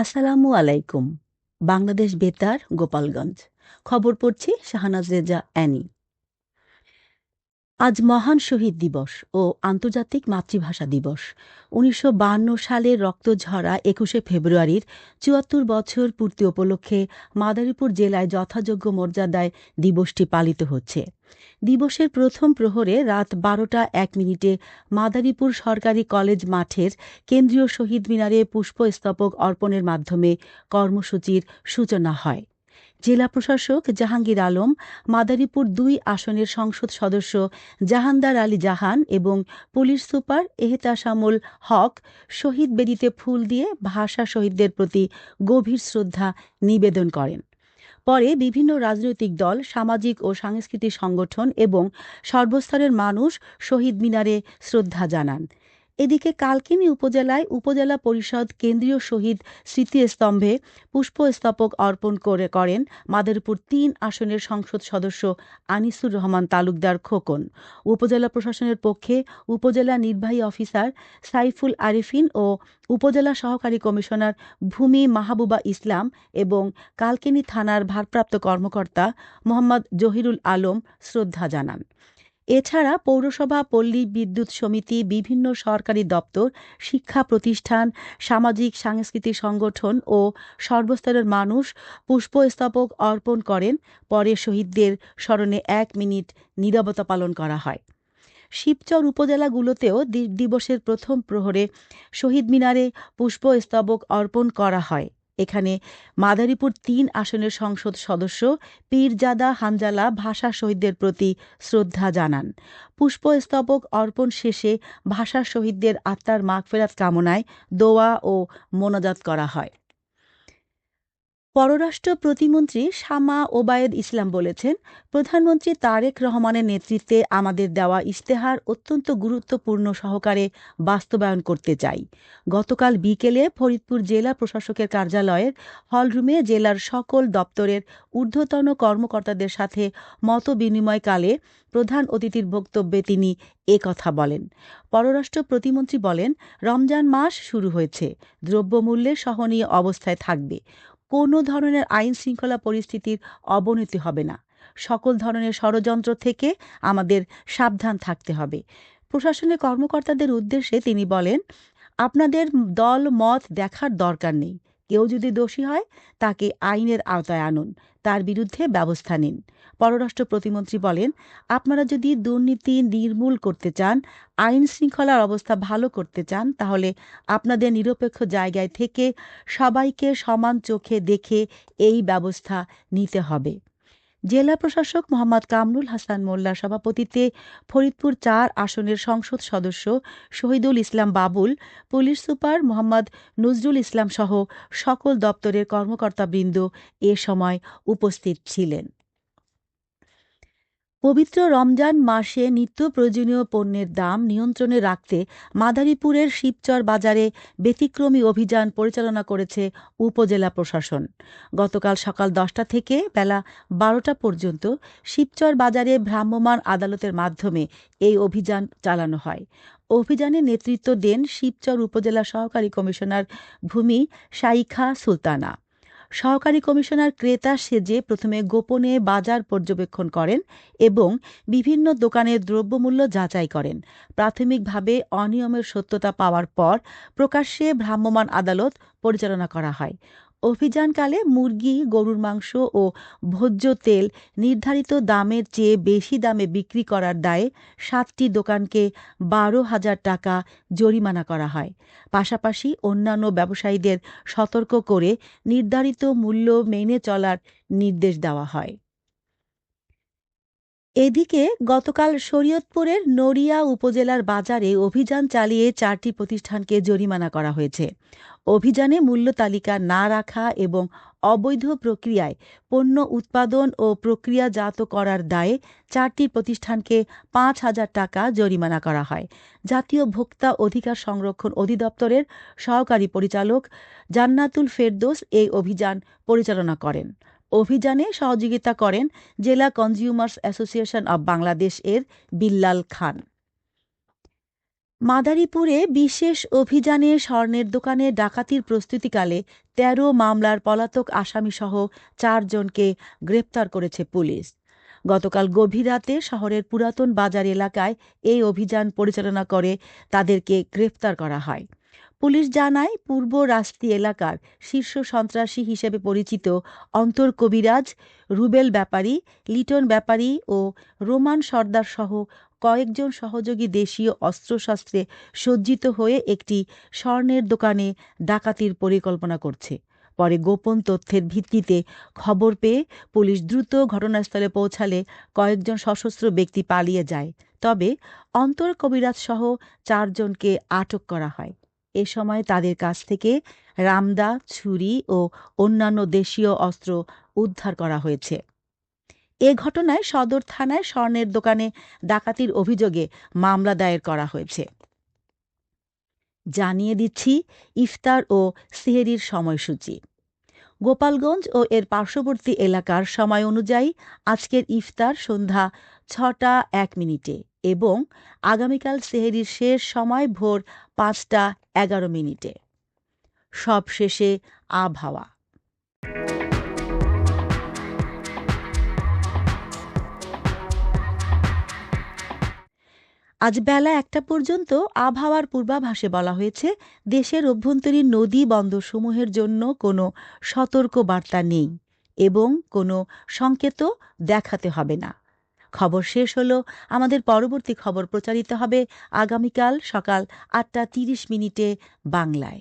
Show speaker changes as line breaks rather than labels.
আসসালামু আলাইকুম। বাংলাদেশ বেতার, গোপালগঞ্জ। খবর পড়ছি শাহনাজ রেজা অ্যানি। আজ মহান শহীদ দিবস ও আন্তর্জাতিক মাতৃভাষা দিবস। ১৯৫২ সালের রক্তঝরা ২১শে ফেব্রুয়ারির ৭৪ বছর পূর্তি উপলক্ষে মাদারীপুর জেলায় যথাযোগ্য মর্যাদায় দিবসটি পালিত হচ্ছে। দিবসের প্রথম প্রহরে রাত ১২টা ১ মিনিটে মাদারীপুর সরকারি কলেজ মাঠের কেন্দ্রীয় শহীদ মিনারে পুষ্পস্তবক অর্পণের মাধ্যমে কর্মসূচির সূচনা হয়। জেলা প্রশাসক জাহাঙ্গীর আলম, মাদারীপুর ২ আসনের সংসদ সদস্য জাহানদার আলী জাহান এবং পুলিশ সুপার এহতেশামুল হক শহীদ বেদিতে ফুল দিয়ে ভাষা শহীদদের প্রতি গভীর শ্রদ্ধা নিবেদন করেন। পরে বিভিন্ন রাজনৈতিক দল, সামাজিক ও সাংস্কৃতিক সংগঠন এবং সর্বস্তরের মানুষ শহীদ মিনারে শ্রদ্ধা জানান। এদিকে কালকিনি উপজেলায় উপজেলা পরিষদ কেন্দ্রীয় শহীদ স্মৃতিস্তম্ভে পুষ্পস্তবক অর্পণ করেন মাদারীপুর ৩ আসনের সংসদ সদস্য আনিসুর রহমান তালুকদার খোকন। উপজেলা প্রশাসনের পক্ষে উপজেলা নির্বাহী অফিসার সাইফুল আরিফিন ও উপজেলা সহকারী কমিশনার ভূমি মাহবুবা ইসলাম এবং কালকিনি থানার ভারপ্রাপ্ত কর্মকর্তা মোহাম্মদ জহিরুল আলম শ্রদ্ধা জানান। এছাড়া পৌরসভা, পল্লী বিদ্যুৎ সমিতি, বিভিন্ন সরকারি দপ্তর, শিক্ষা প্রতিষ্ঠান, সামাজিক সাংস্কৃতিক সংগঠন ও সর্বস্তরের মানুষ পুষ্পস্তবক অর্পণ করেন। পরে শহীদদের স্মরণে ১ মিনিট নীরবতা পালন করা হয়। শিবচর উপজেলাগুলোতেও দিবসের প্রথম প্রহরে শহীদ মিনারে পুষ্পস্তবক অর্পণ করা হয়। এখানে মাদারীপুর ৩ আসনের সংসদ সদস্য পীরজাদা হানজালা ভাষা শহীদদের প্রতি শ্রদ্ধা জানান। পুষ্পস্তবক অর্পণ শেষে ভাষা শহীদদের আত্মার মাগফেরাত কামনায় দোয়া ও মোনাজাত করা হয়। পররাষ্ট্র প্রতিমন্ত্রী শামা ওবায়েদ ইসলাম বলেছেন, প্রধানমন্ত্রী তারেক রহমানের নেতৃত্বে আমাদের দেওয়া ইশতেহার অত্যন্ত গুরুত্বপূর্ণ সহকারে বাস্তবায়ন করতে চাই। গতকাল বিকেলে ফরিদপুর জেলা প্রশাসকের কার্যালয়ের হলরুমে জেলার সকল দপ্তরের ঊর্ধ্বতন কর্মকর্তাদের সাথে মতবিনিময়কালে প্রধান অতিথির বক্তব্যে তিনি কথা বলেন। পররাষ্ট্র প্রতিমন্ত্রী বলেন, রমজান মাস শুরু হয়েছে, দ্রব্যমূল্যের সহনীয় অবস্থায় থাকবে। কোনো ধরনের আইন শৃঙ্খলা পরিস্থিতির অবনতি হবে না। সকল ধরনের ষড়যন্ত্র থেকে আমাদের সাবধান থাকতে হবে। প্রশাসনের কর্মকর্তাদের উদ্দেশ্যে তিনি বলেন, আপনাদের দল মত দেখার দরকার নেই। কেউ যদি দোষী হয় তাকে আইনের আওতায় আনুন, তার বিরুদ্ধে ব্যবস্থা নিন। পররাষ্ট্র প্রতিমন্ত্রী বলেন, আপনারা যদি দুর্নীতি নির্মূল করতে চান, আইন শৃঙ্খলার অবস্থা ভালো করতে চান, তাহলে আপনাদের নিরপেক্ষ জায়গায় থেকে সবাইকে সমান চোখে দেখে এই ব্যবস্থা নিতে হবে। জেলা প্রশাসক মোহাম্মদ কামরুল হাসান মোল্লার সভাপতিত্বে ফরিদপুর ৪ আসনের সংসদ সদস্য শহীদুল ইসলাম বাবুল, পুলিশ সুপার মোহাম্মদ নজরুল ইসলাম সহ সকল দপ্তরের কর্মকর্তাবৃন্দ এ সময় উপস্থিত ছিলেন। পবিত্র রমজান মাসে নিত্য প্রয়োজনীয় পণ্যের দাম নিয়ন্ত্রণে রাখতে মাদারীপুরের শিবচর বাজারে ব্যতিক্রমী অভিযান পরিচালনা করেছে উপজেলা প্রশাসন। গতকাল সকাল ১০টা থেকে বেলা ১২টা পর্যন্ত শিবচর বাজারে ভ্রাম্যমাণ আদালতের মাধ্যমে এই অভিযান চালানো হয়। অভিযানে নেতৃত্ব দেন শিবচর উপজেলা সহকারী কমিশনার ভূমি শাইখা সুলতানা। সহকারী কমিশনার ক্রেতা সেজে প্রথমে গোপনে বাজার পর্যবেক্ষণ করেন এবং বিভিন্ন দোকানের দ্রব্যমূল্য যাচাই করেন। প্রাথমিকভাবে অনিয়মের সত্যতা পাওয়ার পর প্রকাশ্যে ভ্রাম্যমাণ আদালত পরিচালনা করা হয়। অভিযানকালে মুরগি, গরুর মাংস ও ভোজ্য তেল নির্ধারিত দামের চেয়ে বেশি দামে বিক্রি করার দায়ে ৭টি দোকানকে ১২,০০০ টাকা জরিমানা করা হয়। পাশাপাশি অন্যান্য ব্যবসায়ীদের সতর্ক করে নির্ধারিত মূল্য মেনে চলার নির্দেশ দেওয়া হয়। এদিকে গতকাল শরীয়তপুরের নড়িয়া উপজেলার বাজারে অভিযান চালিয়ে ৪টি প্রতিষ্ঠানকে জরিমানা করা হয়েছে। অভিযানে মূল্য তালিকা না রাখা এবং অবৈধ প্রক্রিয়ায় পণ্য উৎপাদন ও প্রক্রিয়াজাত করার দায়ে ৪টি প্রতিষ্ঠানকে ৫,০০০ টাকা জরিমানা করা হয়। জাতীয় ভোক্তা অধিকার সংরক্ষণ অধিদপ্তরের সহকারী পরিচালক জান্নাতুল ফেরদৌস এই অভিযান পরিচালনা করেন। অভিযানে সহযোগিতা করেন জেলা কনজিউমার্স অ্যাসোসিয়েশন অব বাংলাদেশ এর বিল্লাল খান। মাদারীপুরে বিশেষ অভিযানে স্বর্ণের দোকানে ডাকাতির প্রস্তুতিকালে ১৩ মামলার পলাতক আসামিসহ ৪ জনকে গ্রেপ্তার করেছে পুলিশ। গতকাল গভীর রাতে শহরের পুরাতন বাজার এলাকায় এই অভিযান পরিচালনা করে তাদেরকে গ্রেপ্তার করা হয়। পুলিশ জানায়, পূর্ব রাস্তি এলাকার শীর্ষ সন্ত্রাসী হিসেবে পরিচিত অন্তর কবিরাজ, রুবেল ব্যাপারী, লিটন ব্যাপারী ও রোমান সর্দার সহ কয়েকজন সহযোগী দেশীয় অস্ত্রশস্ত্রে সজ্জিত হয়ে একটি স্বর্ণের দোকানে ডাকাতির পরিকল্পনা করছে। পরে গোপন তথ্যের ভিত্তিতে খবর পেয়ে পুলিশ দ্রুত ঘটনাস্থলে পৌঁছালে কয়েকজন সশস্ত্র ব্যক্তি পালিয়ে যায়। তবে অন্তর কবিরাজ সহ ৪ জনকে আটক করা হয়। এ সময় তাদের কাছ থেকে রামদা, ছুরি ও অন্যান্য দেশীয় অস্ত্র উদ্ধার করা হয়েছে। এ ঘটনায় সদর থানায় স্বর্ণের দোকানে ডাকাতির অভিযোগে মামলা দায়ের করা হয়েছে। জানিয়ে দিচ্ছি ইফতার ও সেহরির সময়সূচি। গোপালগঞ্জ ও এর পার্শ্ববর্তী এলাকার সময় অনুযায়ী আজকের ইফতার সন্ধ্যা ৬টা ১ মিনিটে এবং আগামীকাল সেহরির শেষ সময় ভোর ৫টা ১১ মিনিটে। সবশেষে আবহাওয়া। আজ বেলা ১টা পর্যন্ত আবহাওয়ার পূর্বাভাসে বলা হয়েছে, দেশের অভ্যন্তরীণ নদী বন্দরসমূহের জন্য কোনো সতর্ক বার্তা নেই এবং কোনো সংকেতও দেখাতে হবে না। খবর শেষ হলো। আমাদের পরবর্তী খবর প্রচারিত হবে আগামীকাল সকাল ৮টা ৩০ মিনিটে বাংলায়।